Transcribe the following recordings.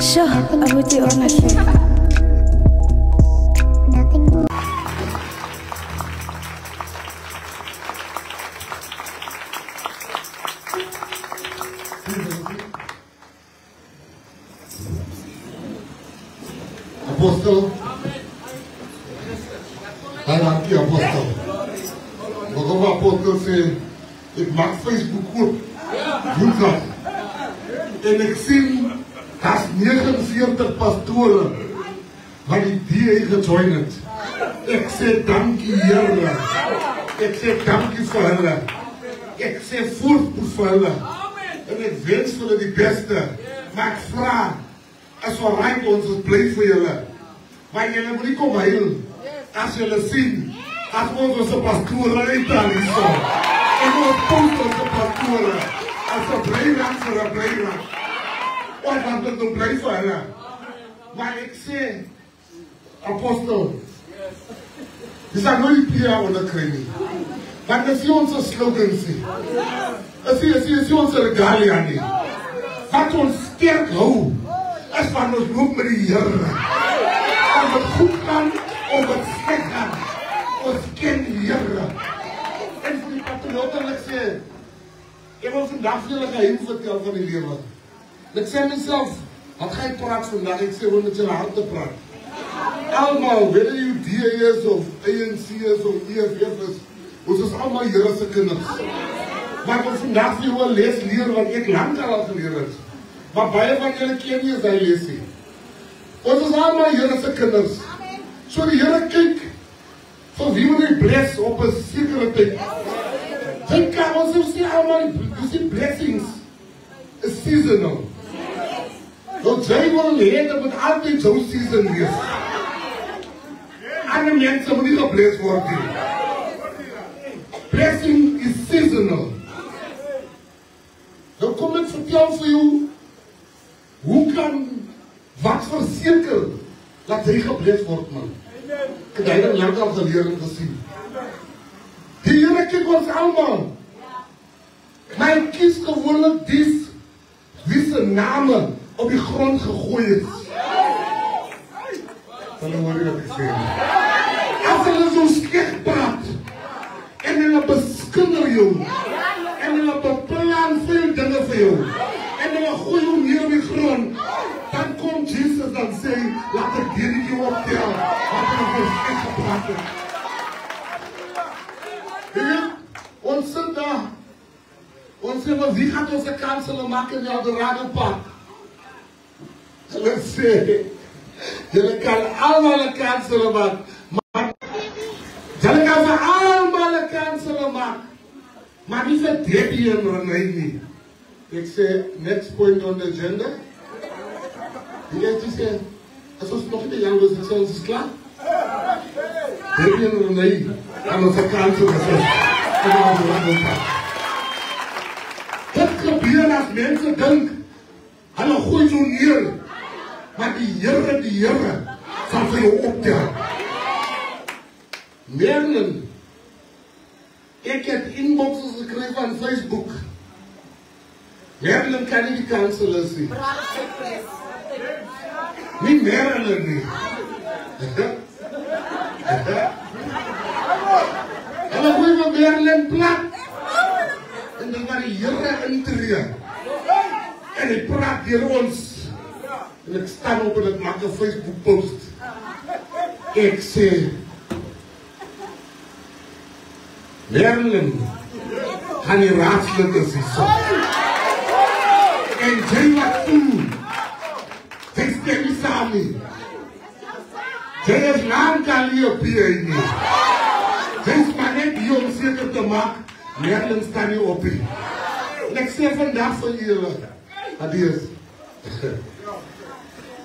Sure, I would do honestly. Apostel, hij maakt die apostel. Waarom apostel zei, ik maak Facebook goed. Woensdag. En ik zie, dat is 49 pastoren wat die gejoind het. Ik zeg dankie Heere. Ik zeg dankie voor hulle. Ik zeg voorspoed voor hulle. En ik wens voor hulle die beste. Maar ik vraag, as we rijk ons is blij voor jullie. Maar jullie moet niet komen huilen. Als jullie zien, als onze pastoren uitdalen zo. En ons post onze pastoren. Als ze blij raakt, ze blij raakt. Want we doen blij voor hen. Maar ik zeg, apostel, je zou nooit Pia onderkrijgen. Maar dat is onze slogan. Dat is onze regalia niet. Wat ons sterk houdt. As van ons loop met die Here. Om het goed kan, om het slecht kan. Ons ken die Here. En voor die patrioten, ek sê, ek wil vandag vir julle geheim vertel van die lewe. Ek sê myself, wat ga ek praat vandag? Ek sê, hoe met julle harte praat. Allemaal, whether you DA is, of ANC is, of EFF is, ons is allemaal Here's kinders. Maar ek wil vandag vir julle leer wat ek lang al geleer het. Maar baie van julle ken nie as hy lees nie. Ons is allemaal Here's kinders. So die Here kyk vir wie moet hy bless op 'n sekere tyd. Dink aan ons sê allemaal, you see blessings is seasonal. Want jy wil hê dat moet altyd so season wees. Ander mense moet nie gebless word nie. Blessing is seasonal. Dan kom ek vertel vir jou, hoe kan wat verseker dat hy gebless word, man? Ek het dit lang al geleer en gesien. Die Here kyk ons allemaal. Maar hy kies gewoonlik wie se name op die grond gegooi is. Hulle hoor jy wat ek sê. As hulle so sleg praat, en hulle beskinder jou, en hulle beplan veel dinge vir jou, en hulle gooi jou neer op die grond, dan kom Jesus dan sê, laat ek hierdie optel, wat hulle vir sleg gepraat het. Ons sit daar, ons sê, maar wie gaat ons 'n kans hulle maak in die Eldorado Park? Hulle sê, julle kan allemaal 'n kans hulle maak, maar julle kan vir allemaal 'n kans hulle maak, maar nie vir Debbie en Renee nie. Ek sê, next point on the agenda. Die guys sê, as ons nog nie jong is, ons is klaar. Debbie en Renee, kan ons 'n kans hulle maak. Dit gebeur as mense dink, hulle gooi so neer, maar die Here sal vir jou optel. Merlin, ek het inboxes gekry van Facebook. Merlin kan nie die kansel nie. Nie Merlin nie. Hulle gooi my Merlin plat. En dan gaan die Here intree. En hy praat deur ons. En ek staan op en ek maak 'n Facebook post. Ek sê, Merlin, gaan die raadslid is hier so. En jy wat doen, jy stem nie saam nie. Jy is lang kan nie op hier nie. Jy is maar net hier om seker te maak, Merlin staan nie op hier. En ek sê vandag vir julle, adios.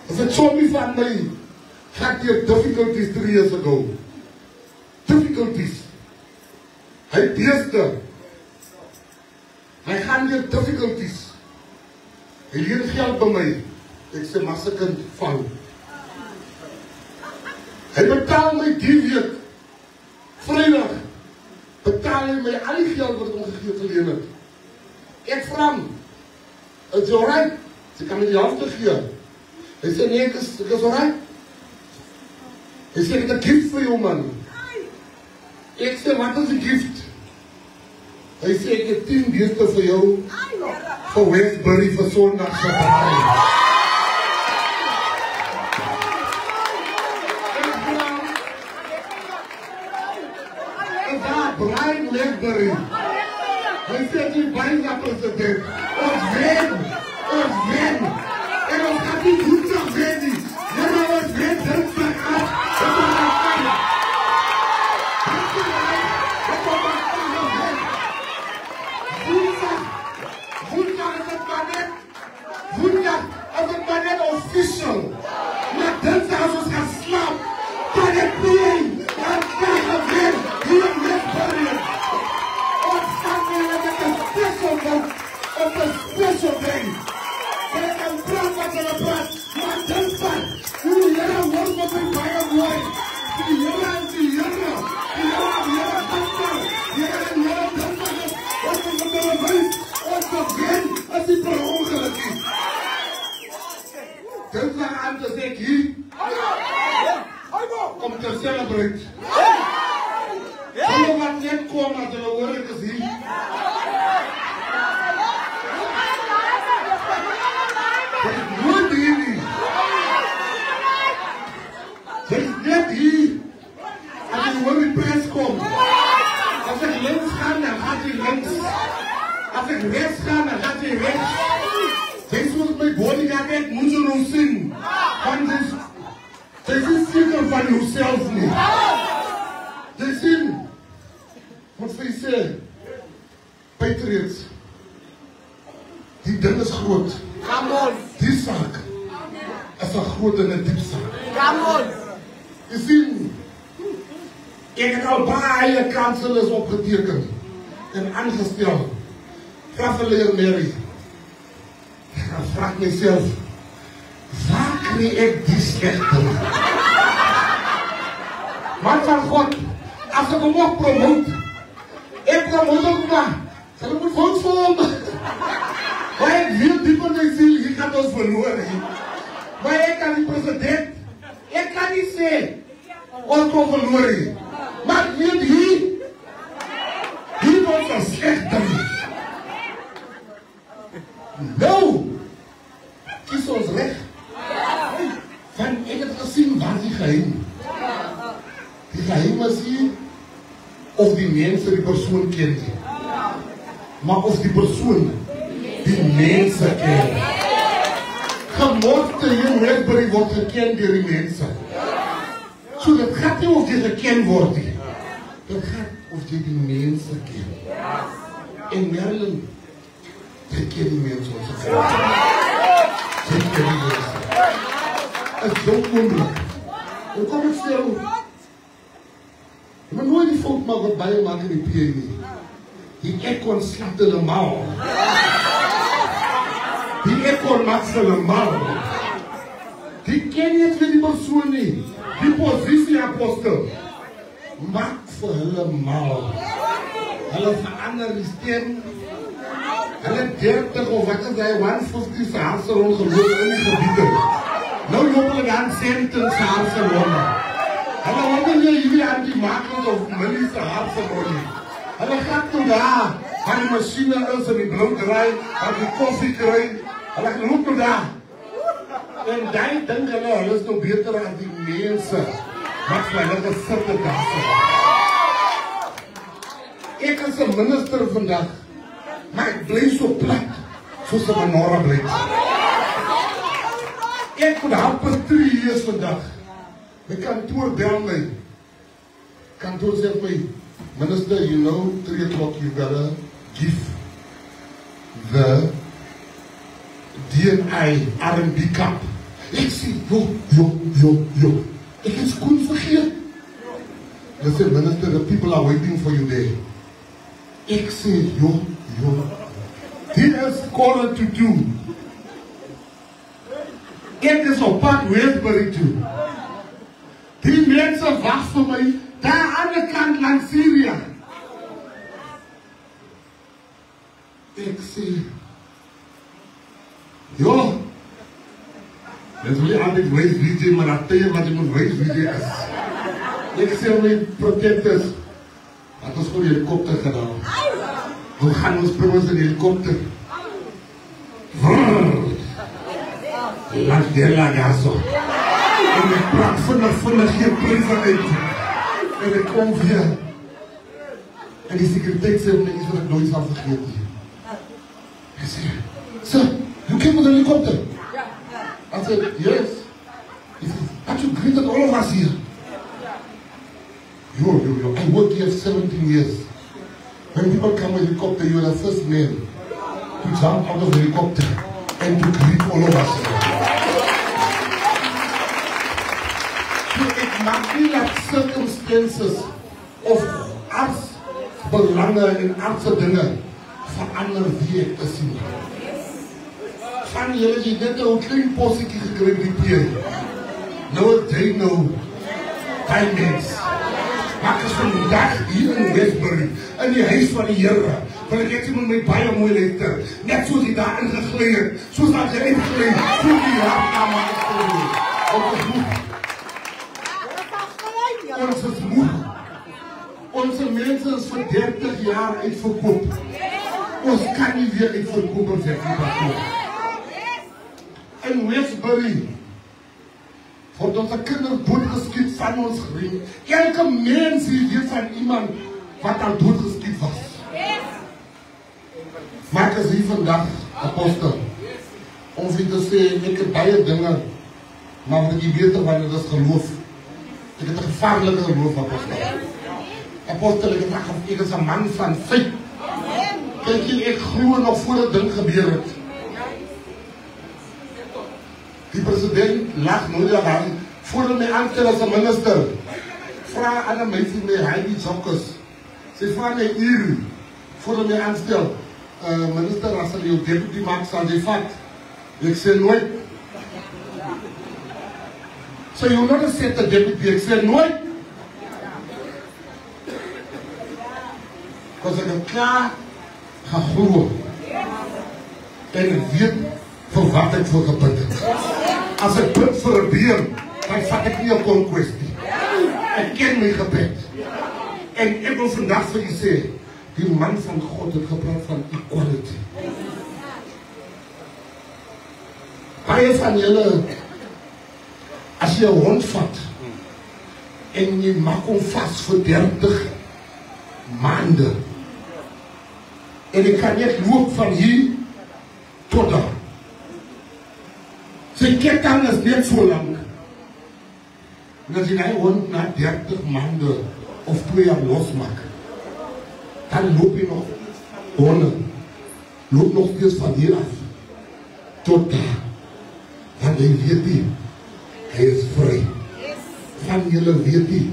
As a chommy van my, had your difficulties 3 years ago. Difficulties. Hy beeste. Hy gaan deur difficulties. Hy leen geld by my. Ek sê, maar sy kind vang. Hy betaal my die week. Vrydag. Betaal hy my al die geld wat hom geleen het. Ek vra hom, is jy alright? Sy kan my die helfte gee. Hy sê, nee, ek is alright. Hy sê, ek het 'n gift vir jou, man. Ek sê, wat is 'n gift? Hy sê, ek het 10 beeste vir jou, vir Westbury, vir Sondag se braai. Brian Westbury. Hy sê die byna president. Ons wen. En ons gaan nie goed nog wen nie. Maar ons wen dit van af. Woensdag is het maar net official. Maar dinsdag as ons gaan slaap, kan het nie. En krijg het wen. Hier in Westbury. Ons gaan weer met een special day. En ek kan praat wat hulle praat. Maar dinsdag, hoe Here word op die baie mooi. Die Here is die Here. Die Here dinsdag. Die Here dinsdag is. Ons is op die wys. Ons is wen. As die verongelukkig. Dinsdag aan te sê hier. Om te celebrate. Hulle wat net kom as hulle hoor ek is hier. Dit is nooit hier nie. Dit is net hier. As jy hoor die pers kom. As ek links gaan, dan gaat jy links. As ek rechts gaan, dan gaat jy rechts. Dit soos my bodyguard ek moet jy nou sien. Want jy is seker van jouself nie. Jy sien, wat vir jy sê, Patriots, die ding is groot. Die saak is 'n groot en 'n diep saak. Jy sien, ek het al baie kanselers opgeteken en aangestel. Kathleen Mary. Ek vraag myself, waar kry ek die slegte? Maar van God, as ek hom ook promote, ek promote ook maar, sal ek moet vote vir hom. Maar ek weet diep in my siel, hier gaan ons verloor. Maar ek kan die president, ek kan nie sê, ons kon verloor. Maar ek weet hier wordt een slegte. Nou, kies ons recht. Van, ek het gezien waar die geheim. Die geheim is hier, of die mensen die persoon ken. Maar of die persoon die mensen ken. Gemoorde in Westbury wordt gekend door die mensen. So dat gaat niet of die gekend wordt. Dat gaat of die mensen ken. En Marilyn, zij ken die mensen wat ze volgen. Zij ken die mensen. Het is zo moeilijk. Hoe kom ik stil? Maar nooit die volk mag wat bij je maken in die PNE. Die ekon slaat hulle mal. Die ekon maak hulle mal. Die ken nie eens weer die persoon nie. Die posisie apostel. Maak vir hulle mal. Hulle verander die stem. Hulle 30 of wat is hy, 150 se harse rond geloof in die gebiede. Nou loop hulle aan sentens se harse rond. Hulle wonder nie hierdie aan die makels of millie se harse rond. Hulle gaat toe daar, waar die machine is en die blauw draai, waar die koffie kry. Hulle loop toe daar. En die dink hulle is nog beter aan die mense wat vir hulle gesitte daar. Ek is 'n minister vandag, maar ek bly so plat, soos 'n menorah bly. Ek moet amper 3 years vandag. My kantoor bel my. Kantoor sê vir my, Minister, you know, 3 o'clock you gotta give the DNI R&B Cup. Ek sê, yo. Ek het skoon vergeet. They say, Minister, the people are waiting for you there. Ek sê, yo. Dit is called to do. Ek is op pad Westbury toe. Die mense wag vir my. Daar aan de kant langs Syrië. Ik zie, joh, Dit wil nie altyd wys wie jy, maar dat jy wat jy moet wys wie jy is. Ek sê my protectors, dat ons voor die helikopter gedaan. Hoe gaan ons bring ons in die helikopter? Langs die lagaso. En ek praat vinnig geen prijs uit. En ek kom weer. En die sekuriteit sê my iets wat ek nooit sal vergeet nie. Ek sê, sir, you came with a helicopter? I said, yes. He said, aren't you greeted all of us here? Yo, I worked here 17 years. When people come with a helicopter, you are the first man to jump out of the helicopter and to greet all of us. So it might be like circumstances of us belangen en aardse dinge verander wie ek is nie. Van julle het net 'n klein possetjie gekry by die P. Nou het jy nou baie mens. Maar ek is vandag hier in Westbury, in die huis van die Here, want ek het met my baie mooi letter, net soos hy daar ingegly het, soos dat jy ingegly, soos die raadkamer ingegly. Ons is moeg. Ons is moeg. Onze mense is vir 30 jaar uitverkoop. Ons kan nie weer uitverkoop as ek nie verkoop. In Westbury word onze kinders doodgeskiet van ons gering. Elke mens hier weet van iemand wat al doodgeskiet was. Maar ek is hier vandag, apostel, om vir te sê, ek het baie dinge, maar wat jy weet van dit is geloof. Ek het 'n gevaarlike geloof, apostel. Apostel, ek is 'n man van feit. Kyk jy, ek glo nog voor dit ding gebeur het. Die president lag nooit aan, voor my aanstel as 'n minister. Vra aan 'n meisie met Heidi Jokkes. Sy vra my hier, voor my aanstel, minister, as jy jou deputy maak, sal jy vat. Ek sê nooit. So you not set the deputy, ek sê nooit. Because ek het klaar geglo. En ek weet vir wat ek voor gebid het. As ek bid vir 'n beer, dan vat ek nie 'n conquest nie. Ek ken my gebed. En ek wil vandag vir u sê, die man van God het gepraat van equality. Baie van julle, as jy 'n hond vat, en jy maak hom vas vir 30 maande, en ek kan net loop van hier tot daar. Sy ketting is net so lang. En as jy die hond na 30 maande of 2 jaar losmaak, dan loop jy nog honde. Loop nog steeds van hier af tot daar. Want jy weet nie, hy is vry. Van julle weet nie,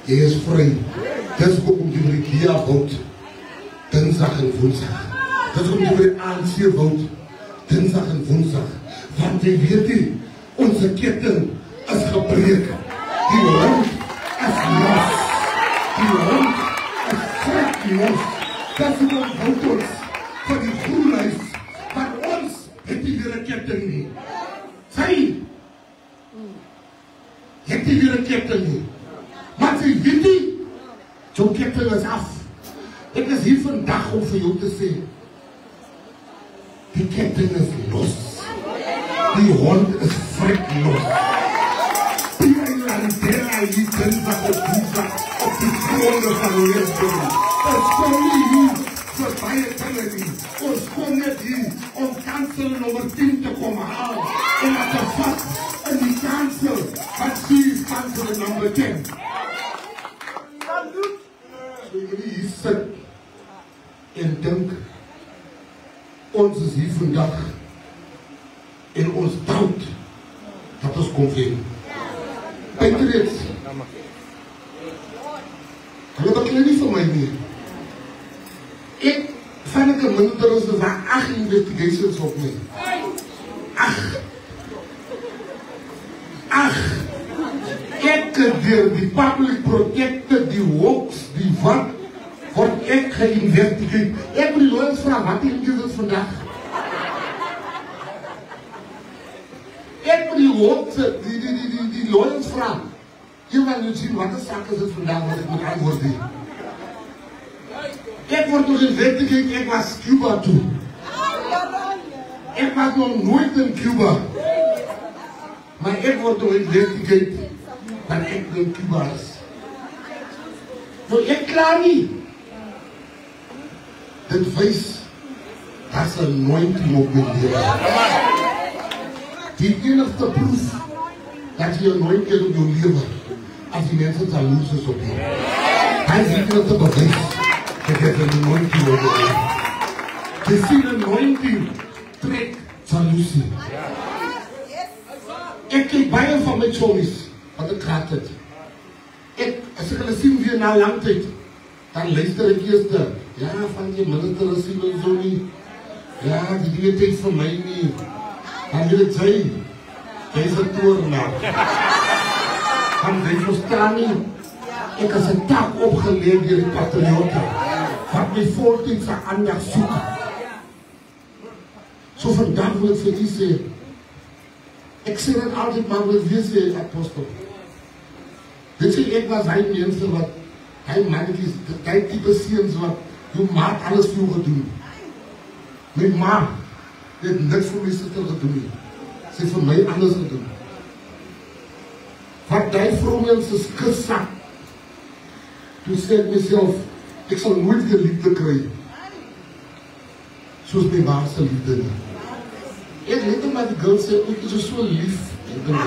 hy is vry. Dis hoekom die Religia houd Dinsdag en Woensdag. Dis hoekom die ANC houd Dinsdag en Woensdag. Want jy weet nie, onze ketting is gebreek. Die hond is los. Die hond is vrek los. Dat is hoekom houd ons van die groenhuis. Want ons het nie weer 'n ketting nie. Sy het nie weer 'n ketting nie. Maar sy weet nie, jou ketting is af. Ek is hier vandag om vir jou te sê, die ketting is los. Die hond is vrek los. Die eilandela hier Dinsdag op Woensdag op die gronde van Westbury. Ons kom nie hier vir baie dinge nie. Ons kom net hier om kansel nommer 10 te kom haal. En as te vat in die kansel, wat sie kansel nommer 10. So jy hier sit en dink, ons is hier vandag en ons dood dat ons kom wen. Patriots, hulle bekleed nie vir my nie. Ek van ek 'n minister is, daar 8 investigations op my. 8. Ek deur die public protector, die hoeks, die wat, word ek geïnvestigeer. Ek wil die lawyers vraag, wat is dit vandag? Ek moet die hoofd, die lawyers vra. Iemand moet sien, wat is sak is dit vandag wat ek moet antwoord die? Ek word door investigate, ek was Cuba toe. Ek was nog nooit in Cuba. Maar ek word door investigate, dat ek in Cuba is. Nou ek klaar nie. Dit wys, dat is een anointing op my leven. Die enigste proef, dat jy anointing op jou leven, as die mensen jaloers is op jou. Hy is die enigste bewys, dat jy een anointing op jou leven. Jy sien anointing, trek jaloesie. Ek kyk baie van my chomies, wat ek gehad het. As ek hulle sien weer na lang tyd, dan luister ek eerst, ja, van die minister is hier en so nie. Ja, die dingen tyd vir my nie. Dan wil ek sê, jy is een toornaar. Dan jy verstaan nie, ek is een taak opgeleid door die patriote, wat my voltydse aandag soek. So vandag wil ek vir u sê, ek sê dit altyd, maar wil ek weer sê, apostel. Dit sê, ek was hy mense wat, hy mannetjies, die type seens wat, jou ma het alles vir jou gedoen. My ma het niks vir my sister gedoen nie. Sy het vir my alles gedoen. Wat die vrouwens is gesak. Toe sê ek myself, ek sal nooit weer liefde kry. Soos my ma se liefde nie. Ek weet maar die girl sê, ek is so lief. Ek ben lief.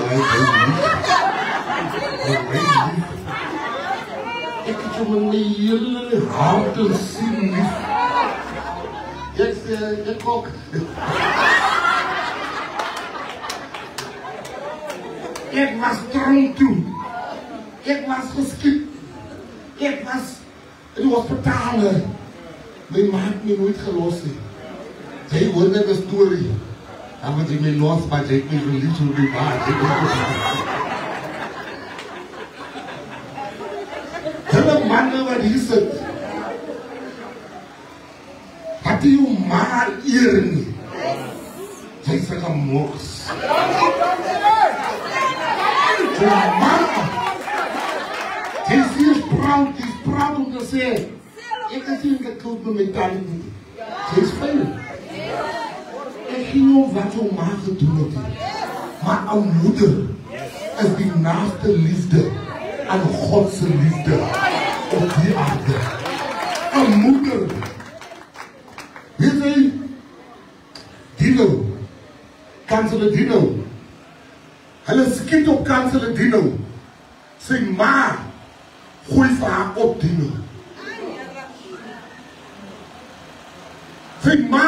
Ek het jou my hele hart en sien lief. Ek ook. Ek was dronk toe. Ek was geskiet. Ek was in die hospitaal. My ma het my nooit gelos nie. Sy hoorde die story. Dan moet jy my los, maar jy het my verlies oor die baard. Hulle manne wat hier sit, dat die jou maar eer nie. Jy is een moks. Jou man, jy is proud om te sê, ek is hier gekoud met my talent. Jy is fijn. Ek ging nie wat jou ma gedoen het. Maar een moeder is die naaste liefde aan Godse liefde op die aarde. Een moeder. Weet jy, Dino, Kansele Dino, hulle skiet op Kansele Dino, sy ma gooi vir haar op Dino. Sy ma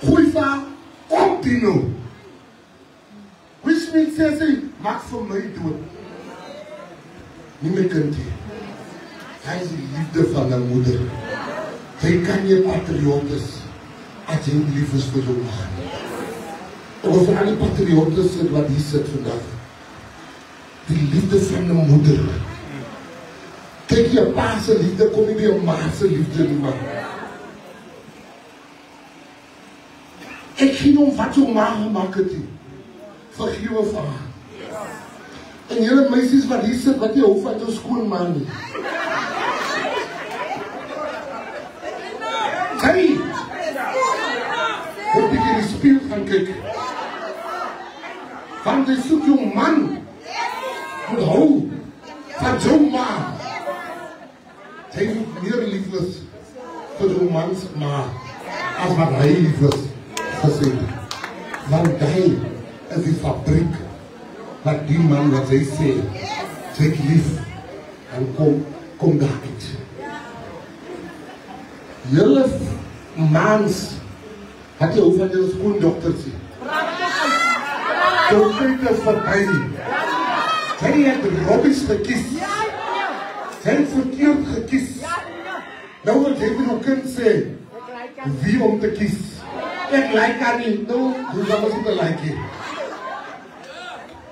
gooi vir haar op Dino. Which means sy maak vir my dood. Nie my kindie. Hy is die liefde van een moeder. Jy kan nie patriot is, as jy lief is vir jou man. Of vir alle patriotes wat hier sit vandag. Die liefde van een moeder. Kijk, jy pa se liefde, kom nie by jou ma se liefde nie, man. Ek gee om wat jou ma gemaakt het, vergewe van haar. En jylle meisies wat hier sit, wat jy hou van jou skoonman nie. Sy, moet ek in die spiel gaan kyk. Want jy soek jou man, moet hou van jou ma. Sy moet meer lief is vir jou mans ma, as wat hy lief is vir sy. Want hy is die fabriek, wat die man wat sy sê, sy lief, en kom daar uit. Julle mans, wat jy hoe van julle skoondokter sê. Jou tyd is voorbij. Sy het Robbies gekies. Sy het verkeerd gekies. Nou wat jy vir jou kind sê, wie om te kies. Ek like haar nie, nou, hoe sal ons nie like nie.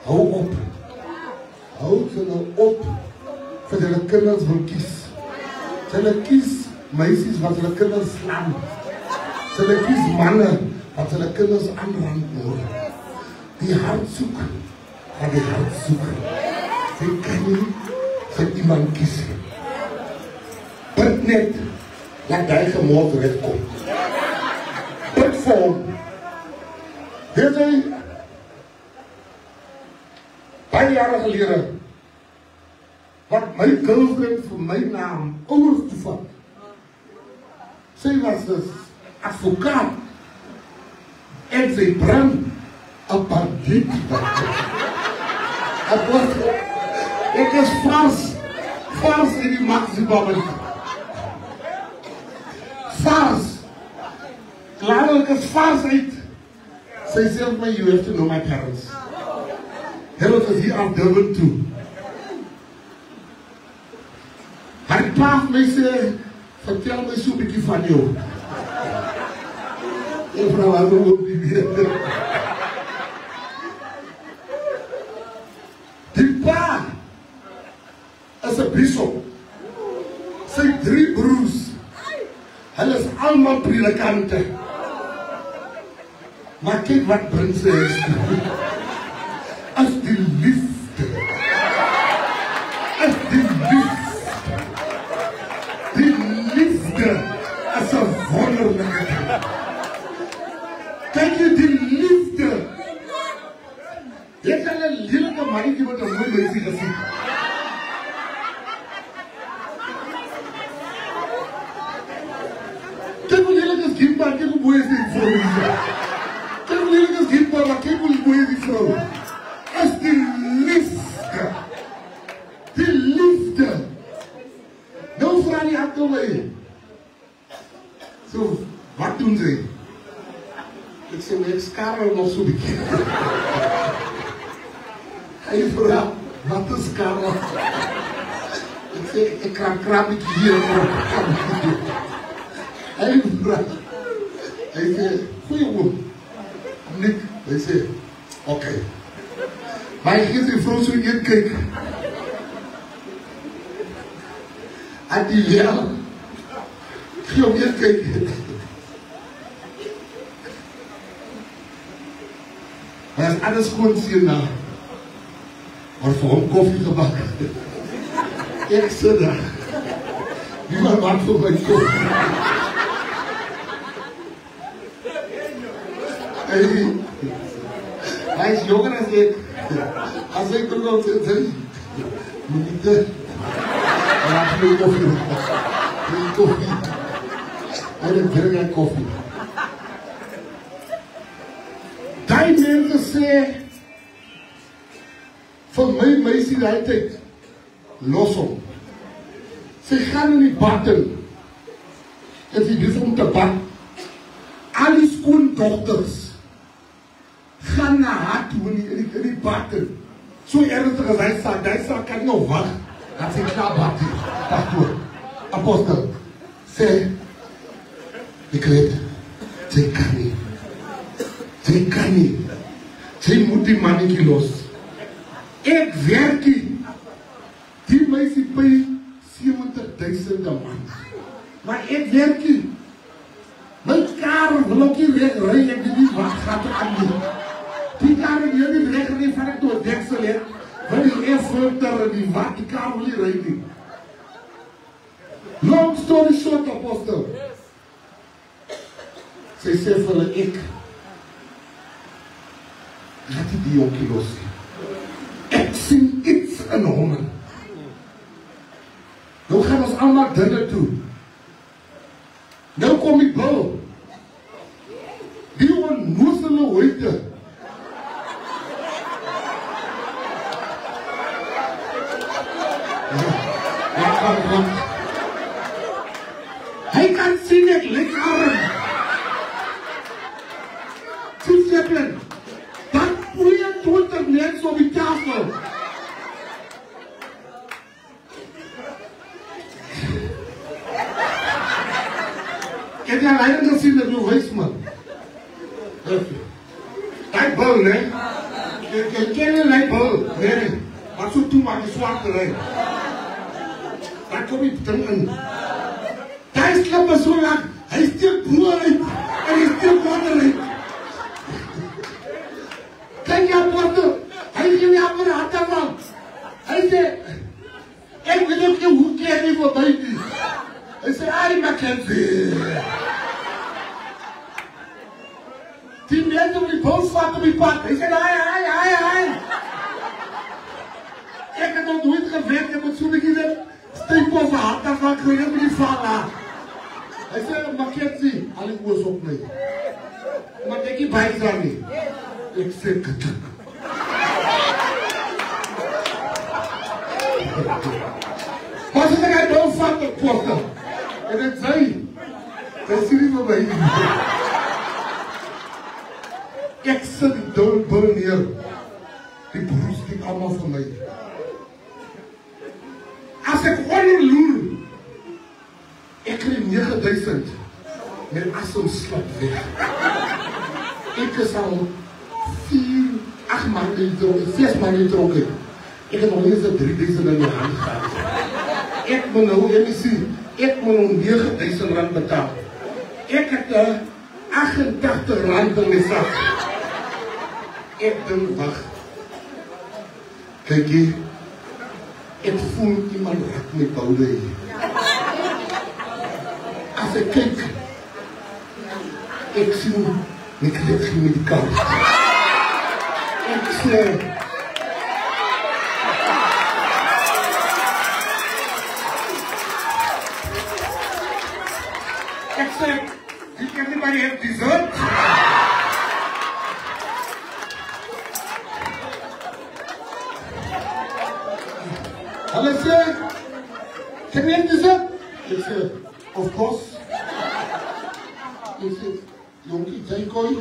Hou op. Hou julle op, vir julle kinders wil kies. Julle kies meisies wat hulle kinders slaan. Hulle kies manne wat hulle kinders aanrand hoor. Die die hart zoek, gaan die hart zoek. Sy kan nie vir iemand kies. Bid net, laat die gemoord wegkom. Bid vir hom. Weet jy, baie jare gelede, wat my girlfriend vir my naam ouers toevat. Sy was 'n advokaat en sy brand 'n bandiet. Ek is vals in die maximum. Vals. Klaar, ek is vals uit. Sy sê vir my, you have to know my parents. Hulle is hier aan Durban toe. Haar pa my sê, vertel my so 'n bietjie van jou. En vrou had ook nie weet. Die pa is 'n bishop. Sy 3 broers. Hulle is almal predikante. Maar kyk wat bring sy is. As die liefde. As die liefde. Die liefde is 'n wonderlike ding. Kyk jy die liefde. Jy kan 'n lelike mannetjie met 'n mooi meisie gesien. Kyk hoe lelike is die man, kyk hoe mooi is die vrou. Kyk hoe lelike is die man, maar kyk hoe mooi is die vrou. Is die liefde. Die liefde. Nou vraag die hart om my. So, wat doen sy? Ek sê, ek skaar haar nog so bietjie. Hy vraag, wat is skaar haar? Ek sê, ek krap bietjie hier. Hy vraag. Hy sê, goeie oom. Nik, hy sê, oké. Maar hy gee sy vrou so een kyk. En die wel, gee hom een kyk. Hy is alles gewoon sien na. Maar vir hom koffie gebak. Ek sê daar. Die man maak vir my koffie. Hy is jonger as ek. As ek kom op sy minute. Laat my koffie. My koffie. En ek drink aan koffie. Die mense sê, vir my meisie die tyd, los hom. Sy gaan in die baden. En sy dis om te bad. Al die skoondochters gaan na haar toe in die baden. So ernstig as hy sal kan nie wacht. Dat sy klaar bad hier. Pastoor, apostel, sê, ek weet, sy kan nie. Sy kan nie. Sy moet die mannetjie los. Ek werk die meisie by 70,000 man. Maar ek werk nie. My kar wil ook nie ry, ek weet nie wat gaat er aan nie. Die kar wil nie reg nie van ek door deksel het, want die airfilter en die wat, die kar wil nie ry nie. Long story short, apostel. Sy sê vir hulle, ek laat die jonkie los. Ek sien iets in hom. Nou gaan ons allemaal dinge toe. Nou kom die bil. Die onnozele hoeite. Hy kan sien ek lik arm. Sien Zeppelin. Dat 22 mensen op die tafel. Ik heb jij alleen gezien dat je wees man. Hij bal, nee. Ik ken je niet bal. Nee. Maar zo toe maak je zwarte lijn. Daar kom je in. Hij slapt zo lang. Hij steekt broer uit. En hij steekt water uit. Kijk je abortus. Hij ging niet aan de hand van. Hij zei, ik weet ook niet hoe keer die voorbij is. Hij zei, Arie Mackenzie. Die mensen op die boodschap op die pad. Hij zei, hai. Ik heb nog nooit gewerkt, ik heb zo'n beetje steek over hand daarvan gekregen met die vallen. Hij zei, Mackenzie, alle oors op mij. Maar ik heb bijstaan niet. Ik zei, katuk. Maar ze zeggen, hij doet van de posten. En ik zei, dat zie je van mij niet. Ik zet die dubbel neer. Die broers die allemaal van mij. Als ik onderloer, ik kreeg 9000 met assemslag weg. Ik is al 8 maanden dronken, 6 maanden dronken. Ik heb nog eens 3000 in mijn hand gehad. Ik moet nou 9000 rand betalen. Ik heb 88 rand in mijn zak. Ik denk, wacht. Kijk hier. Ik voel iemand raakt met bouwen. Als ik kijk, ik zie ik lig met die kant. Ik zeg, did anybody have dessert? Hello, sir. Can we have dessert? He said, of course. He said, Jonkie, Jaikoi.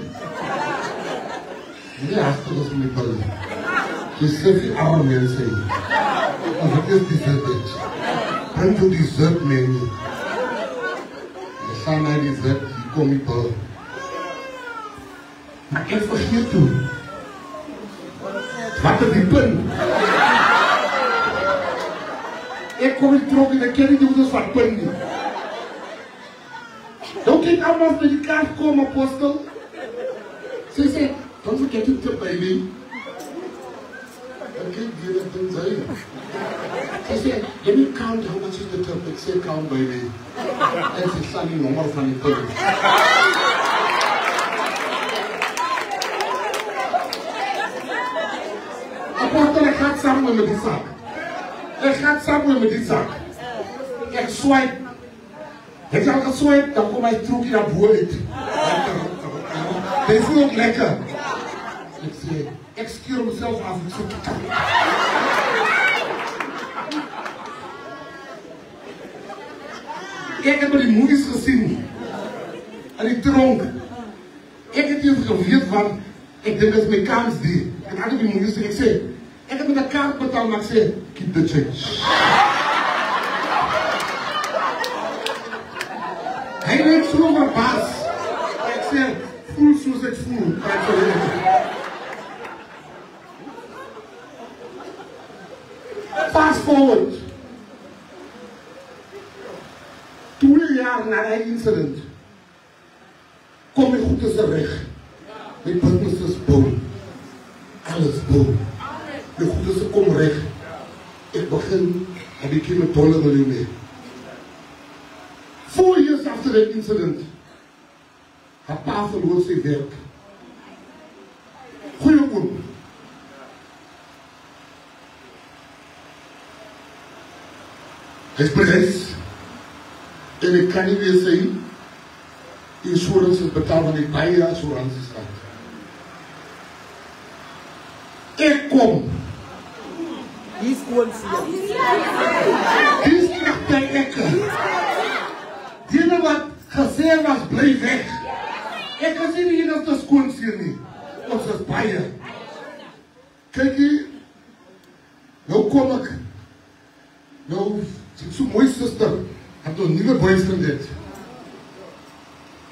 Nee, hartstikke met bouwen. Je zegt die arme mensen. Als het is dessert, bring to dessert menu. Je gaat naar dessert, je komt niet bouwen. Maar ik vergeet toen. Wat is die punt? Ik kom niet terug in de kerk, die moet wat punt niet. Dan kijk allemaal naar die kaart komen, apostel. Ze zei, don't forget to tip baby. Dan kijk je dat ding zijn. Ze zei, let me count how much is the tip. Ik zei, count baby. En ze staan die nummer van die punt. Apostel, ik ga samen met die zak. Ik ga samen met die zak. Ik swipe. Heb je al geswipe? Dan kom ik terug in dat boord. Dit is ook lekker. Ik zei, ik stuur mezelf af. Ik heb die movies gezien. En ik dronk. Ik heb niet gevierd van, ik denk dat is mijn kans die. En had ik die movies ik zei, ik heb met een kaart betaald, maar ik zei, keep the change. Hij leek zo verbaasd. Ik zei, voel zoals ik voel. Fast forward. 2 jaar na die incident kom ik goed terecht. Mijn business is boom. Alles boom. Mijn goed is kom recht. Ik begin, heb ik hier met $1 mee. 4 years after that incident, haar pa verloor zijn werk. Goeie oom. Hij is prijs. En ik kan niet meer zeggen, insurance is betaald, want ik bij je assurantie staat. Ik kom. Die is gewoon zie. Die is echt bij ekke. Die wat gezegd was, blijf weg. Ik kan zien hier dat de schoon hier niet. Ons is bij je. Kijk hier. Nou kom ik. Nou, ik zoek mooi zuster. Ik heb een nieuwe boyfriend dit.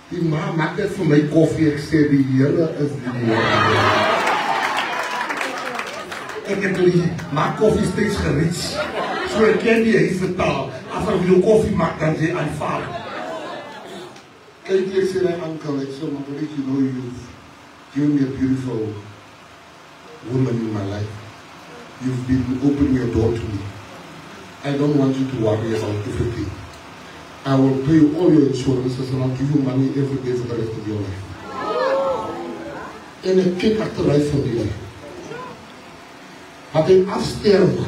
Die ma maakt net voor mij koffie. Ik zei, die hele is die Ik heb die maak koffie steeds gericht. Zo ik ken die hele taal. Als er wil koffie maakt, dan zei aanvaard. Kijk, ik zei, uncle, ik zei, maar weet je, know you give me a beautiful woman in my life. You've been opening your door to me. I don't want you to worry about everything. I will pay you all your insurances and I'll give you money every day for the rest of your life. En ek kyk agteruit van die wat hy afsterwe.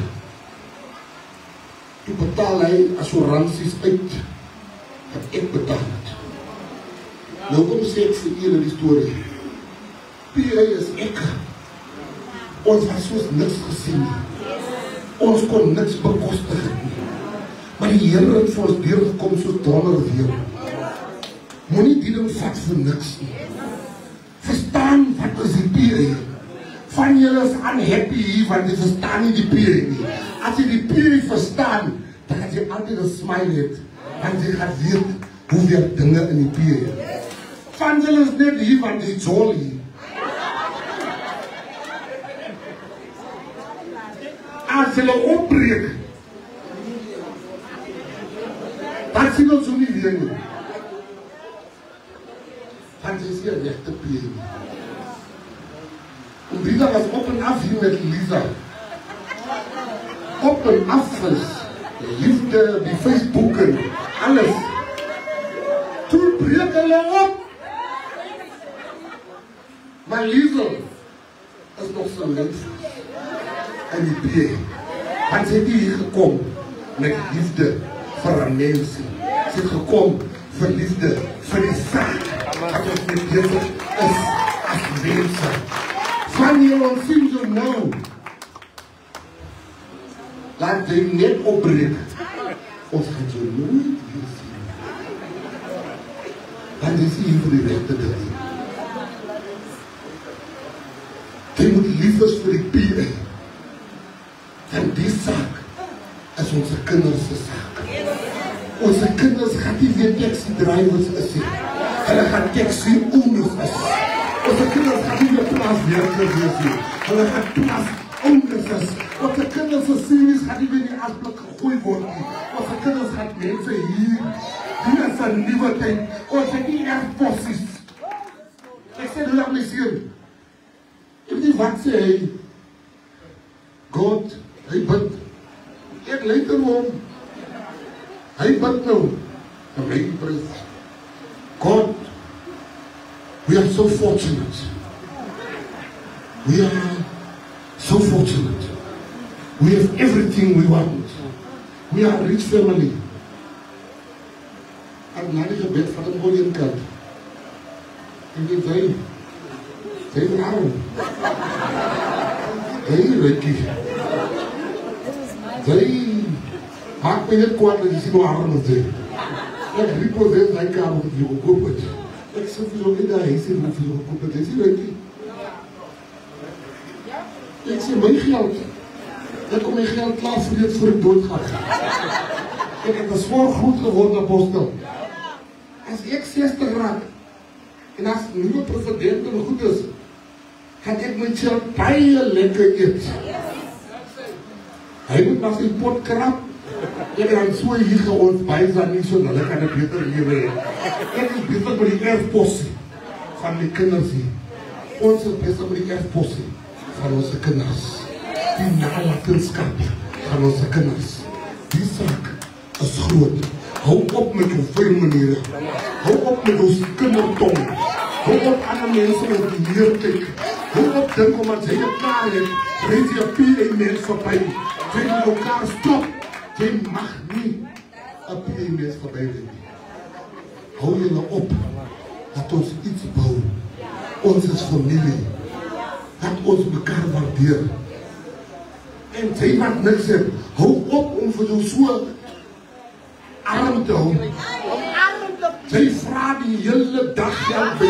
Toe betaal hy assuransies uit wat ek betaal het. Nou kom sê ek vir julle die storie. PA is ek. Ons was soos niks gesien nie. Ons kon niks bekostig nie. Maar die Here het vir ons deurgekom soos donder weer. Moenie die ding vat vir niks nie. Verstaan wat is die PA? Van julle is unhappy hier, want jy verstaan nie die PA nie. As jy die PA verstaan, dan gaan jy altyd 'n smile het, want jy gaan weet hoe werk dinge in die PA. Van julle is net hier, want jy jolly. As hulle opbreek, dan sien ons hoe nie weer nie. Want jy sê regte PA nie. En Rita was op en af hier met Lisa. Op en af is liefde, die Facebook en alles. Toen breek hulle op. Maar Lisa is nog so lief. En die PA. Want sy het hier gekom met liefde vir 'n mens. Sy het gekom vir liefde vir die saak. Dat ons met Jesus is as mense. Van jy ons sien so nou. Laat jy net opbreek. Ons gaan so nooit weer sien. Want jy sien hier vir die regte ding. Jy moet lief is vir die PA. En die saak is onze kinders se saak. Onze kinders gaan nie weer taxi drivers is nie. Hulle gaan taxi owners is. Onze kinders gaan nie meer plaaswerkers wees nie. Hulle gaan plaas owners is. Onze kinders se series gaan nie meer in die asblik gegooi word nie. Onze kinders gaan mense hier. Hier is 'n nuwe tyd. Ons het nie erfpossies. Ek sê hulle my seun. Ek weet nie wat sê hy. God, hy bid. Ek luister hom. Hy bid nou. En my prys. God, we are so fortunate. We are so fortunate. We have everything we want. We are a rich family. Ek na die gebed van hom gooi in kant. En die sy is arm. Hey, Ricky. Sy maak my net kwaad dat jy sien hoe arm is sy. Ek reposeer sy kamer wat jy gekoop het. Ek sê vir hom nie dat hy sê hoeveel jy gekoop het. Hy sê, Ricky. Ek sê, my geld. Ek kom my geld klaar vir dit voor ek doodgaan. Ek het as voor goed geworden, apostel. As ek 60 raak, en as nieuwe president en goed is, gaan ek my child baie lekker eet. Hy moet maar sy pot krap, ek dan so hier geons baie zijn nie, so hulle kan een beter lewe hê. Ek is bezig met die erfpossie van die kinders hier. Ons is bezig met die erfpossie van onze kinders. Die nalatenskap van onze kinders. Die saak is groot. Hou op met jou vuil maniere. Hou op met ons kindertong. Hou op ander mense op die neerkijk. Hou op dink omdat jy het klaar het, reed jy PA mens voorbij. Jy moet elkaar stop. Jy mag nie een PA mens voorbij wees. Hou jylle op dat ons iets bou. Ons is familie. Dat ons mekaar waardeer. En jy wat niks het, hou op om vir jou so arm te hou. Sy vraag die hele dag geld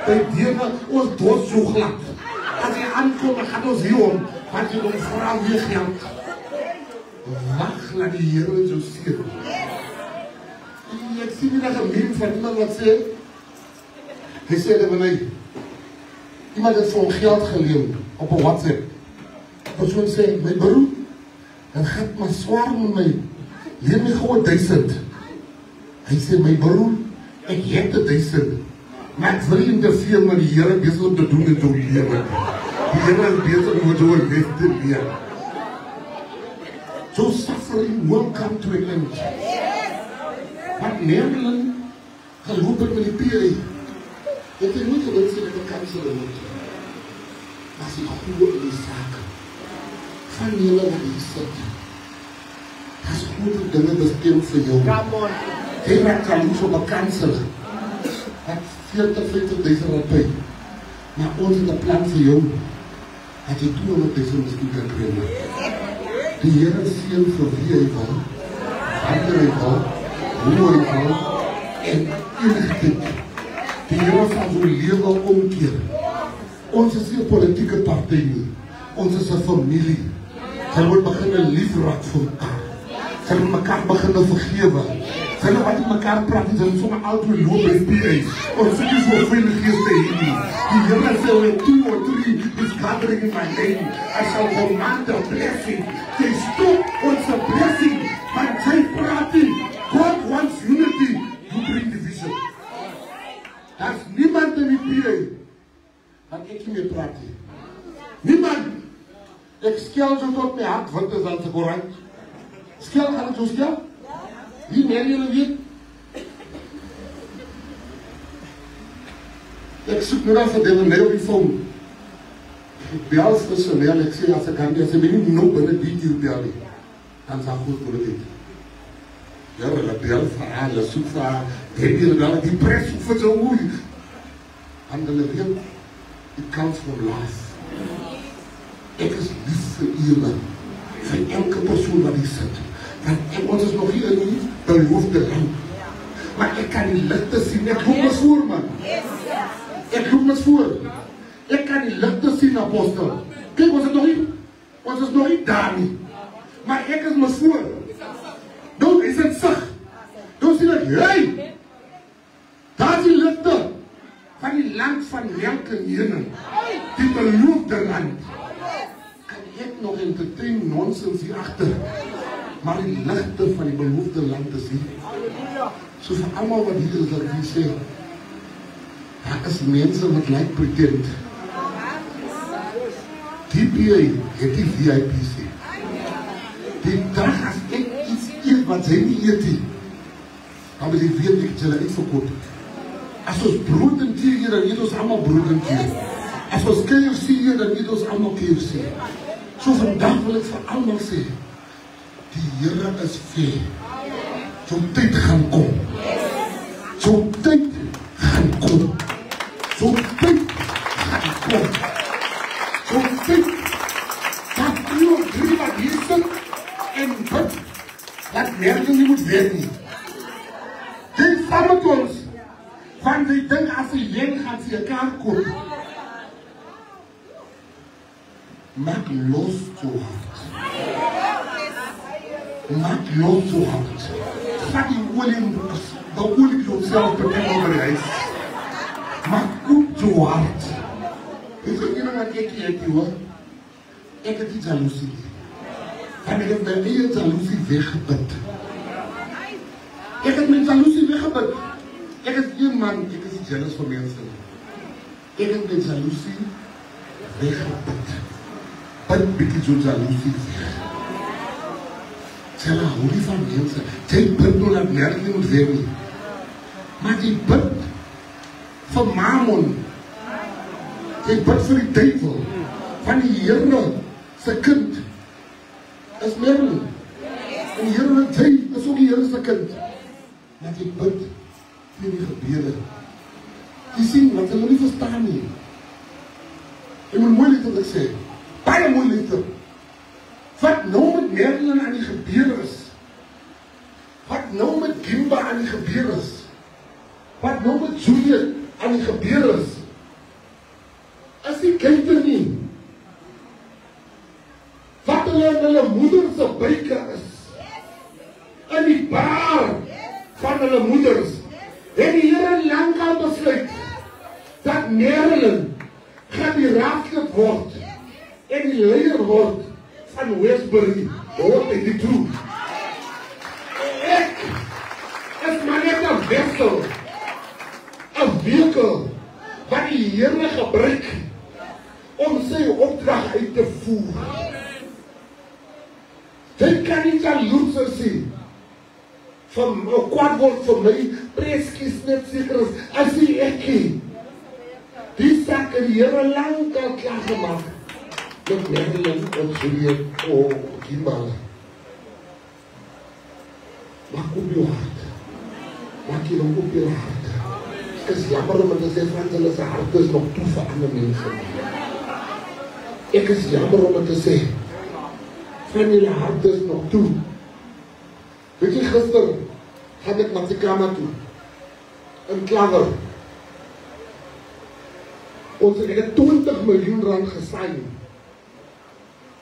by dene, ons dood so glad. As jy aankom, dan gaan ons hier om, want jy ons vraag weer geld. Wacht, laat die Here jou seën. Ek sien nie dat een meme van iemand wat sê, hy sê dat wanneer iemand het vir hom geld geleend op een WhatsApp. Die persoon sê, my broer, het gaat maar zwaar met my. Leen my gewoon 1000. Hy sê, my broer, ek het 1000. Maar ek wil nie interfeer met die Here besig om te doen in jou lewe. Die Here is besig om jou les te leer. So suffering will come to an end. Maar Nederland gelopen met die PA. Het jy nooit gewens dat ek kanser word? As die goeie in die saak van julle wat hier sit. As goeie dinge bestem vir jou. Jy raak kan so bekanser. Het 40-50.000 rapie. Maar ons het 'n plan vir jou. Het jy 200.000 miskien kan kry. Die Here seën vir wie hy wil, wanneer hy wil, hoe hy wil, en enigheid. Die Here sal jou lewe omkeer. Ons is nie 'n politieke party nie. Ons is 'n familie. Sy moet begin lief raak vir mekaar. Sy moet mekaar begin vergewe. Sy moet wat mekaar praat, sy moet sommer altyd loop by PA. Ons sê nie so veel geeste hier nie. Die Here sê, when 2 or 3 is gathering in my name, I shall command a blessing. Sy stop ons a blessing, want sy praat nie. God wants unity, you bring division. Daar is niemand in die PA, wat ek nie meer praat nie. Niemand. Ek skel so tot my hart, wat is al te korrek? Skel, gaan ek so skel? Wie meer jullie weet? Ek soek nou dan vir dit en op die phone. Ek bel vir Chanel, ek sê as ek kan, as ek nie nog binnen die keer bel nie, dan sal goed voor dit. Ja, hulle bel vir haar, hulle soek vir haar, die pres soek vir sy oei. En hulle weet, it comes from life. Ek is lief vir julle, vir elke persoon wat hier sit. Want ons is nog hier in die beloofde land. Maar ek kan die ligte sien, ek loop mis voor man. Ek loop mis voor. Ek kan die ligte sien, apostel. Kijk, ons is nog nie daar nie. Maar ek is mis voor. Dan is het sig. Dan sien ek, hey! Daar is die ligte van die land van melk en honing. Die beloofde land. Kan ek nog entertain nonsens hier achter? Maar die ligte van die beloofde land is hier. So vir allemaal wat hier is, dat ek sê, daar is mense wat lyk pretend. Die PA het die VIP sê. Die dag as ek iets eet wat sy nie eet nie, dan wil ek weet ek julle uitverkoop. As ons brood en thee hier, dan eet ons allemaal brood en thee. As ons KFC hier, dan eet ons allemaal KFC. So vandag wil ek vir allemaal sê, die Here is fair. So tyd gaan kom. So tyd gaan kom. So tyd gaan kom. So tyd dat u op 3 wat hier sit en bid, dat nergens nie moet weet nie. Dit saam met ons, van die ding as die leen gaan sy elkaar kom. Maak los toe hard. Maak los toe hard. Vat die olie self bekend over die huis. Maak goed toe hard. Is er iemand wat ek hier het, hoor? Ek het die jaloesie. En ek het my eie jaloesie weggebid. Ek het my jaloesie weggebid. Ek is een man, ek is jealous vir mense. Ek het my jaloesie weggebid. Bid bietjie so jaloesie weg. Tella, hou die van mense. Jy bid nou dat nergens nie moet wees nie. Maar jy bid vir Mammon. Jy bid vir die duivel. Van die Here se kind is Merlin. En die Here wat jy is ook die Here se kind. Maar jy bid vir die gebede. Jy sien wat hulle nie verstaan nie. Jy moet mooi let wat ek sê. Baie mooi let. Wat nou met Merlin aan die gebeur is? Wat nou met Gimba aan die gebeur is? Wat nou met Juliet aan die gebeur is? As die kinder nie. Wat hulle in hulle moederse buike is. In die baar van hulle moeders. En die Here lang al besluit dat Merlin gaan die raadslid word en die leier word van Westbury, hoort ek die toe. Ek is maar net 'n wissel, 'n vehikel wat die Here gebruik om sy opdrag uit te voer. Jy kan nie jaloerser sien van 'n kwaad woord vir my, preskies net seker is, as die ekkie. Die sak het die Here lang al klaar gemaak. Met Madeline en Juliet, Kimbala. Maak op jou hart. Maak jy dan op jou hart. Ek is jammer om te sê, want hulle se hart is nog toe vir ander mense. Ek is jammer om te sê, van julle hart is nog toe. Weet jy, gister gaan ek na die kamer toe, in Klaver. Ons het 20 miljoen rand gesaai,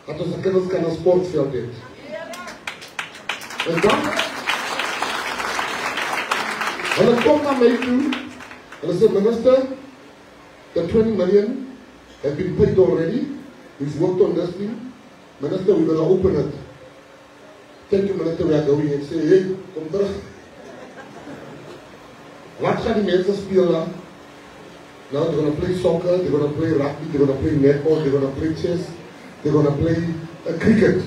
dat ons die kinders kan 'n sportveld het. En dan, hulle kom na my toe, hulle sê, minister, the 20 million have been paid already, we've worked on this thing, minister, we're going to open it. Thank you, minister, we are going and say, hey, kom terug. Wat gaan die mense speel dan? Now they're going to play soccer, they're going to play rugby, they're going to play netball, they're going to play chess, they're going to play cricket.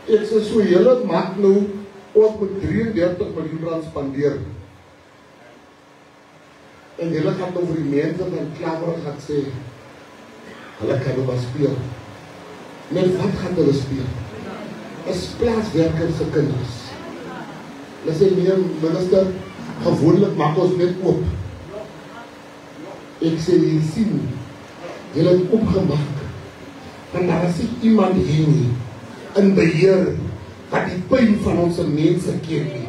Ek sê so, julle maak nou, ons moet 33 miljoen rand spandeer. En julle gaan nou vir die mense van Klaver gaan sê, hulle kan nou wat speel. Net wat gaan hulle speel? As plaaswerkers se kinders. Hulle sê, nee, minister, gewoonlik maak ons net oop. Ek sê, jy sien, julle het opgemaak, en daar is iemand hier nie, in beheer, wat die pyn van ons mense ken nie.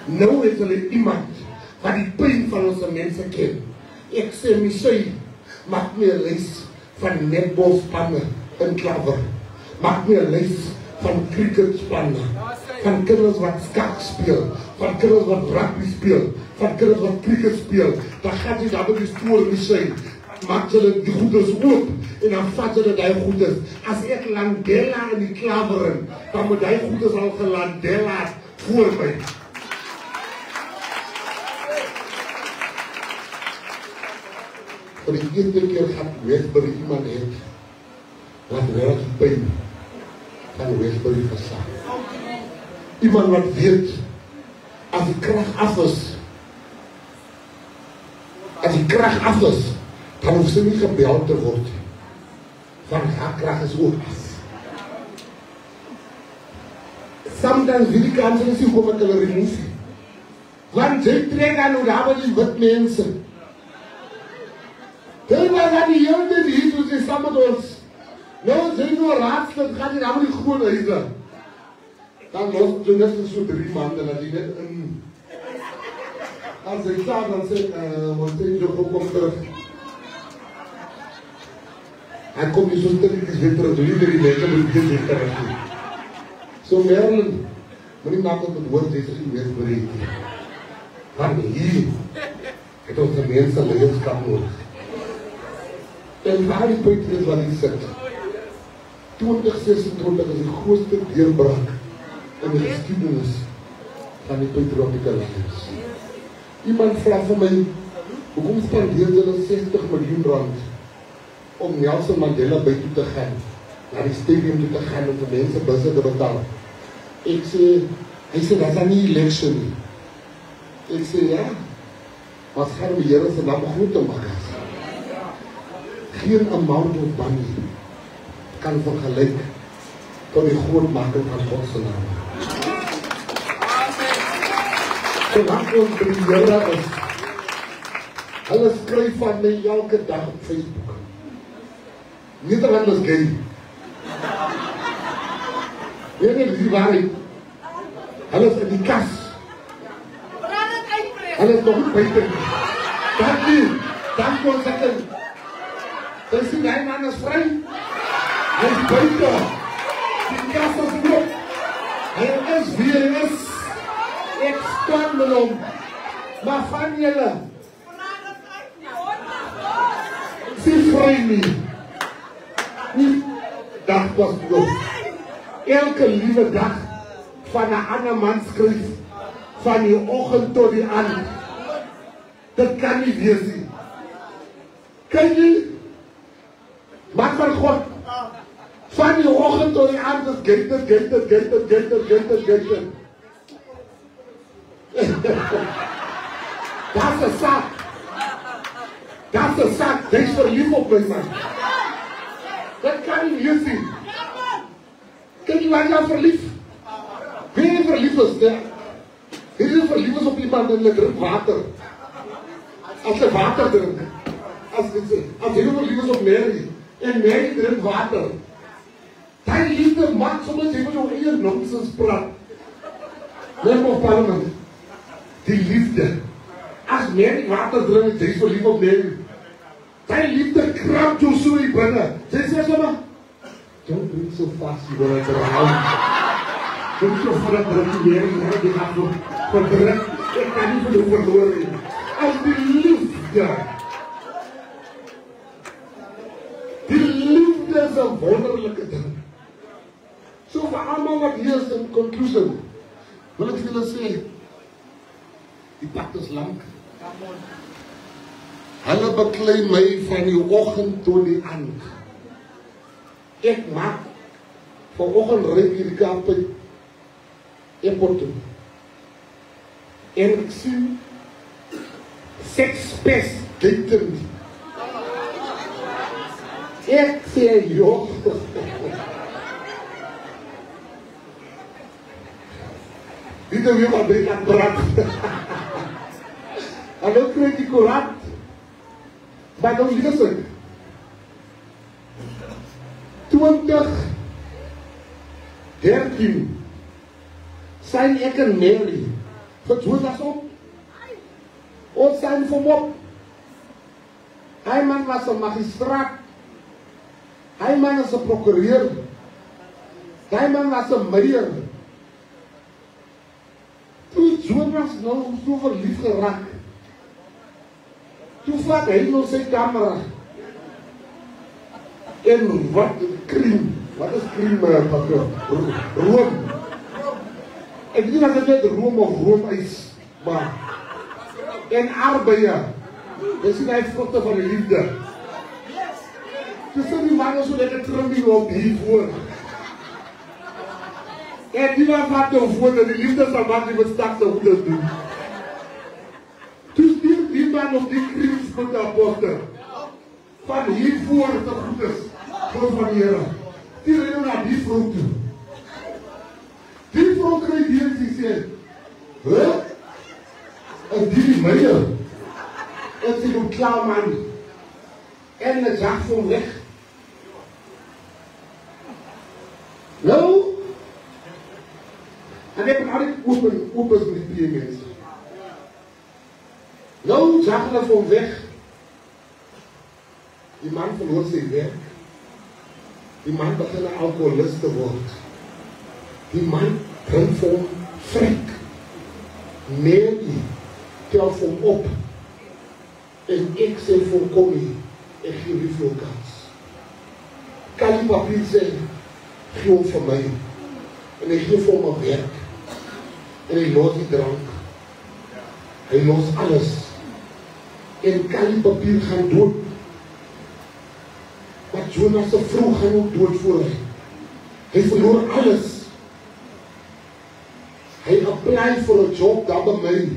Nou is hulle iemand, wat die pyn van ons mense ken. Ek sê, Michelle, maak my 'n lys van netbalspanne in Klaver. Maak my 'n lys van cricketspanne, van kinders wat skak speel, van kinders wat rugby speel, van kinders wat cricket speel. Dan gaan jy daar by die stoel, Michelle, maak hulle die goeders oop, en dan vat hulle die goeders. As ek Landela in die Klaver in, dan moet die goeders al gelandela voor my. Voor die eerste keer gaat Westbury iemand het, wat werk die pijn van Westbury versaak. Iemand wat weet, as die krag af is, dan hoef sy nie gebeld te word, van haar krag is ook af. Sometimes wil die kansen is nie kom ek hulle remove. Want jy trek aan hoe daar was die wit mense. Dit was aan die hele tijd hier, soos jy saam met ons. Nou, sy nou raadslid, gaat jy daar met die groot huise. Dan los jy net so 3 maanden, dat jy net in. Als hy klaar, dan sê, want sy so kom terug. Hy kom nie so stilletjes weer terug, die mense moet dit weer terug doen. So Merlin, moet nie maak op het woord, jy sê weer bereid. Want hier, het ons die mense leiderskap nodig. En waar die punt is wat hier sit. 2026 is die grootste deurbraak in die geskiedenis van die patriotieke leiers. Iemand vraag vir my, hoekom spandeer hulle 60 miljoen rand om Nelson Mandela by toe te gaan, na die stadium toe te gaan om vir mense busse te betaal. Ek sê, hy sê, dat is nie election nie. Ek sê, ja, maar het gaan om die Here se naam groot te maak. Geen amount of money kan vergelyk tot die grootmaking van God se naam. Solank ons by die Here is, hulle skryf van my elke dag op Facebook. Nederland is gay. Weet nie, dis die waarheid. Hulle is in die kas. Hulle is nog buiten. Dank ons ek in. Jy sien, die man is vry. Hy is buiten. Die kas is oop. Hy is wie hy is. Ek staan met hom. Maar van julle, sien vry nie. Die dag was oop. Elke liewe dag van 'n ander man skryf, van die oggend tot die aand. Dit kan nie wees nie. Kyk jy, Maar van God, van die oggend tot die aand is gated. Dat is een zaak. Dat is een zaak. Deze verliefd op mij, man. Dat kan niet hier zien. Kijk je waar je verliefd? Wie je verliefd is, hè? Wie je verliefd is op iemand en je drinkt water. Als je water drinkt. Als je verliefd is op Mary. En Mary drinkt water. Die liefde maakt soms even zo'n hele nonsens praat. Member of Parliament. Die liefde. Als Mary water drinkt, zij is verliefd op Mary. Die liefde krabt jou zo in binnen. Zij zegt zomaar, don't drink so fast, you will enter a house. Don't so far dat drink je Mary, die gaat voor drink. Ik kan niet voor de verloren. Als die liefde. Die liefde is een wonderlijke ding. So voor allemaal wat hier is in conclusion, wil ik willen zeggen, die pad is lang. Hulle beklei my van die oggend tot die aand. Ek maak vanoggend ry hierdie Kaap airport toe. En ek sien sekspes dating. Ek sê joh. Dit is weer wat ik aan het praten. En dan kreeg die Koran. Maar dan lees ik. 2013 zijn ik en Mary. Verdoe dat op. Ons zijn voor op. Hij man was een magistraat. Hij man is een procureur. Hij man was een meneer. Toen Jonas nou zo verliefd geraakt. Toen vat hij nog zijn camera. En wat cream. Wat is cream, papier? Room. Ik weet niet of het net room of roomijs. Maar. En arbeiden. Dat is hij vruchten van de liefde. Dus die mannen zo lekker trumming op hiervoor. En die was wat te voelen, die liefde zal wat die we straks zo goed doen. Dus die man op die krims moet apporten. Van hiervoor te goed is. Voor van heren. Die rennen naar die vrouw toe. Die vrouw krijgt hier en die zegt, huh? En die meier. En ze doet klaar man. En de zag van weg. Nou. En ik ben altijd open met die mensen. Nou zag hij van weg. Die man verloor zijn werk. Die man begon een alcoholist te worden. Die man drinkt voor vrek. Mary tel voor hem op. En ik zei voor kom hier. Ik geef je veel kans. Kan die papier zeggen, geef hem voor mij. En ik geef voor mijn werk. En hij lost die drank. Hij lost alles. En kan die papier gaan dood. Maar Jonas se vrou gaan ook dood voor hem. Hij verloor alles. Hij applied voor een job daar bij mij.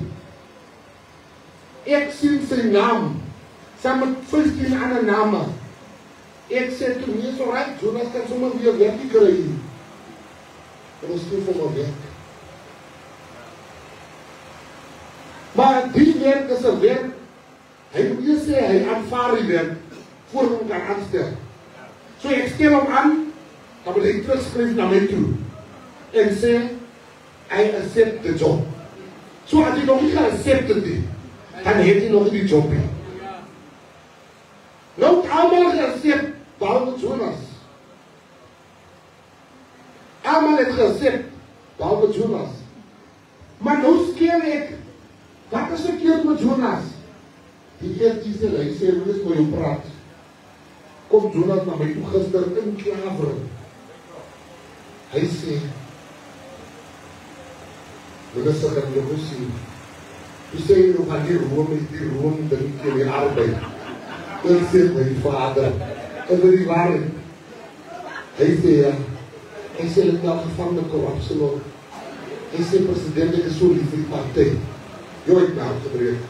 Ik zie zijn naam. Samen met 15 andere namen. Ik zei toen niet zo right, Jonas kan zomaar weer werk krijgen. En dat is niet voor mijn werk. Maar die werk is een werk. Hij moet eerst zeggen, hij aanvaardt die werk. Voor hem kan aanstellen. Zo ik stel hem aan, dan moet hij terugschrijven naar mij toe. En zeggen, hij accept de job. Zo als hij nog niet geaccepteerd is, dan heeft hij nog die job. Nou, allemaal geaccept, behalve Jonas. Allemaal heeft geaccept, behalve Jonas. Maar nou skeer ik, wat is verkeerd met Jonas? Die eerst die zei, hij zei, hoe is met je praat? Kom Jonas naar mij toe gisteren in Klaveren. Hij zei, minister kan je goed zien. Die zei nog aan die room drinken in arbeid. Dan zei mijn vader, over die waarheid. Hy sê dit nou gevangen met corruptie nog. Hy sê president, ek is so lief vir die partij. Jy het naam gebreek.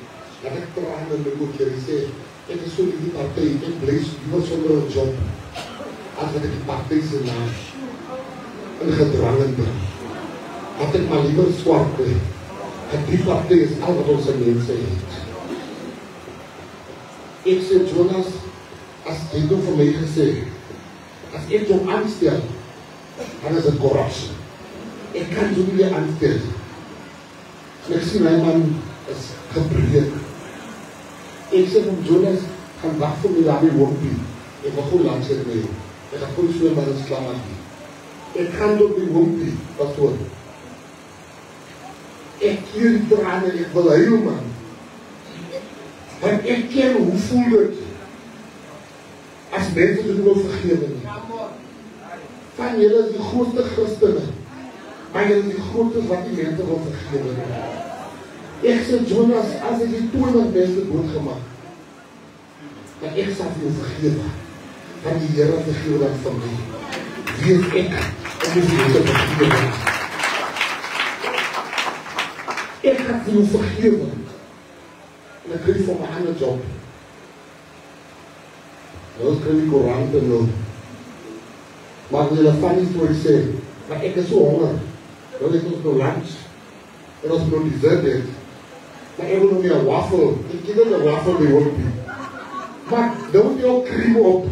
Dat ek traan in my moeder, hy sê, ek is so lief vir die partij, ek blijf liever sonder een job. As dat ek die partij sy naam in gedrangen bring. Dat ek maar liever swart bly. En die partij is al wat ons mense het. Ek sê, Jonas, as jy nou vir my gesê, as ek jou aanstel, dan is het corruptie. Ek kan jou nie aanstel. En ek sê, my man is gebreek. Ek sê van Jonas, gaan wacht vir my daar die wompie. Ek wil gewoon langs het mee. Ek gaan gewoon so maar in slam aan die. Ek gaan door die wompie, pastoor. Ek keer die trane, ek wil huil, man. Want ek ken hoe voel het as mense dit wil vergewe nie. Van julle is die grootste Christene, maar julle is die grootste wat die mense wil vergewe nie. Ek sê, Jonas, as ek die 20 mense doodgemaak, maar ek sal vir jou vergewe, want die Here vergewe dat van my. Wie is ek om die mense vergewe? Ek gaan vir jou vergewe. En ek krijg vir my ander job. Nou krijg die Korante nou. Maar die funny story sê, maar ek is so honger. Nou het ons nou lunch. En ons nou dessert het. Maar ek wil nog nie een waffel. Ek ken nie een waffel die hoopie. Maar nou moet jy ook kriem op.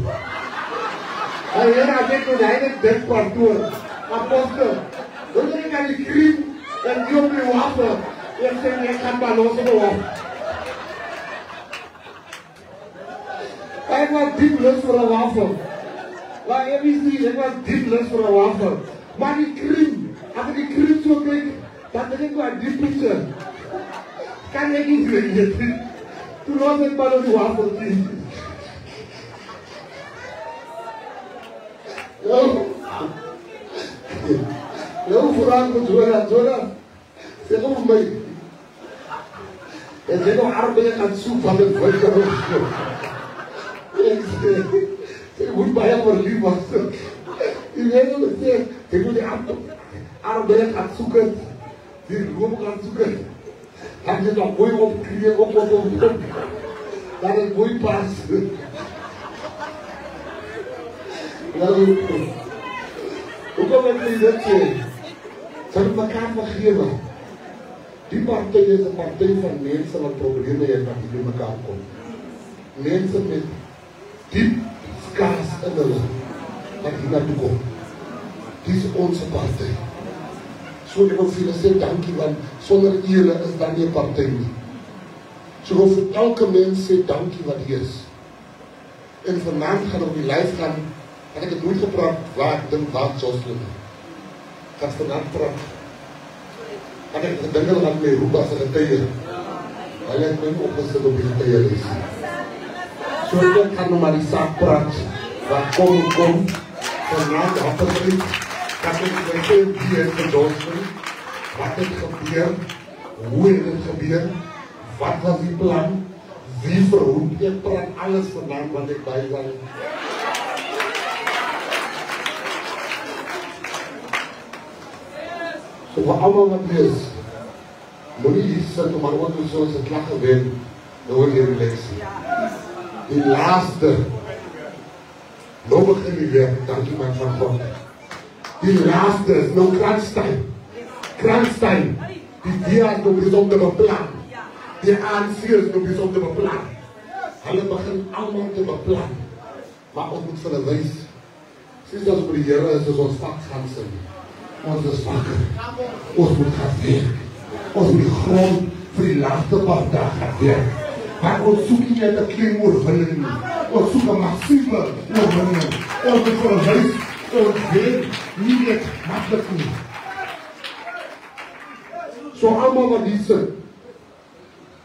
En hier had ek nou die dit kwartoor. Apostel, wil jy aan die kriem en die op die waffel? Ek sê, ek gaan maar los op die waffel. Ek was diep lus vir een wafel. Maar ek wist nie, ek was diep lus vir een wafel. Maar die kriem, as ek die kriem so kyk, dan denk ek wat diep is. Kan ek nie weet. Toen was ek maar op die wafel zien. Nou vraag met Jonas, zeg op my. En jy nou arbeid aan soep van het vuilke. Ek moet baie verlief was. Die mense sê, ek moet die arbeid gaan soeken, die loop gaan soeken. Dan jy nog mooi opkreeg, op, dat het mooi pas. Hoe kom ek nie dit sê? Sy moet mekaar vergewe. Die partij is een partij van mense wat probleme het wat die mekaar kom. Mense met diep skaars in hulle wat hier naartoe kom. Die is onze partij. So ek wil vir julle sê dankie, want sonder julle is daar nie 'n partij nie. So ek wil vir elke mens sê dankie wat hier is. En vanaand gaan op die live gaan, en ek het nooit gepraat waar ek dink waar Jocelyn. Ek gaan vanaand praat. En ek gedink hulle gaan my roep as 'n getuie. Hulle het my opgesit op die getuielis. So ek gaan nou maar die saak praat. Wat kom, vanaand afgesluit. Dat ek die vir Jocelyn. Wat het gebeur? Hoe het het gebeur? Wat was die plan? Wie verhoed? Ek praat alles vanaand wat ek by was. So vir allemaal wat lees, moet nie hier sit om maar wat ons soos het lag gewen, nou in die relaxie. Die laaste, nou begin die werk, dankie man van God. Die laaste is nou Kranstein. Die dia is nou bijzonder beplan. Die ANC is nou bijzonder beplan. Hulle begin allemaal te beplan. Maar ons moet vir hulle wys. Sies as vir die Here is ons vakganse. Ons is wakker. Ons moet gaan werk. Ons moet die grond vir die laaste paar dae gaan werk. Maar ons soek nie net 'n klein oorwinning nie. Ons soek 'n massiewe oorwinning. Ons moet vir huis, ons weet nie net maklik nie. So allemaal wat hier sit,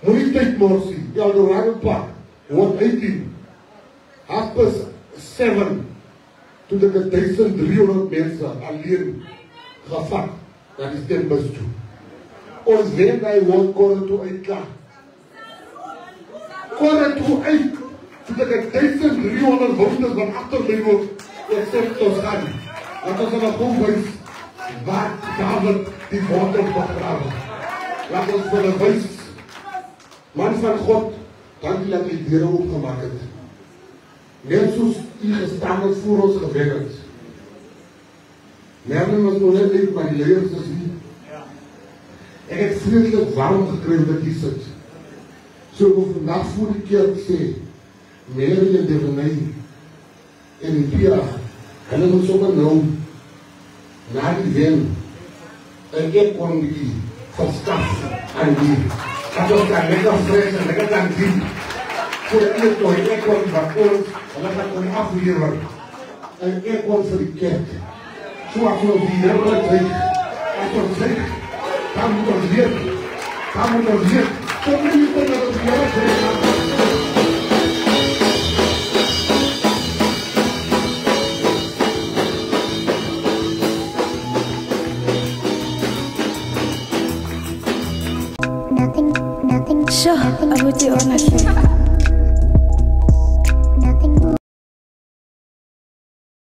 moet nie tyd morsie. Ja, die Rangpad, word 18, 7:30, toe ek 1300 mense alleen gevat na die stembus toe. Ons weet hy word korre toe uitklaar. Korre toe uit. Zodat ek 1300 wonders wat achter my word, ek sê ons gaan. Laat ons dan gewoon wees, waar David die wortel begrawe. Laat ons vir hulle wees, man van God, dankie dat die deure opgemaak het. Net soos u gestaan het voor ons gewerk het. Merlin was nog net uit, maar die leiders is nie. Ek het vreeslik warm gekry dat hier sit. So ek wil vandag voor die kerk sê, Mary en Devanay en die Pia, hulle moet sommer nou na die wen en ek kon die verskaf aan die. Dat ons kan lekker fris en lekker kan zien. Voor ek toe, ek kon die bakons, hulle kan kon aflever. En ek kon vir die kerk. So as ons die hele tyd, as ons sê, dan moet ons leer. Dan moet ons leer. So moet jy kon dat ons die hele tyd. Sure, I would do honestly.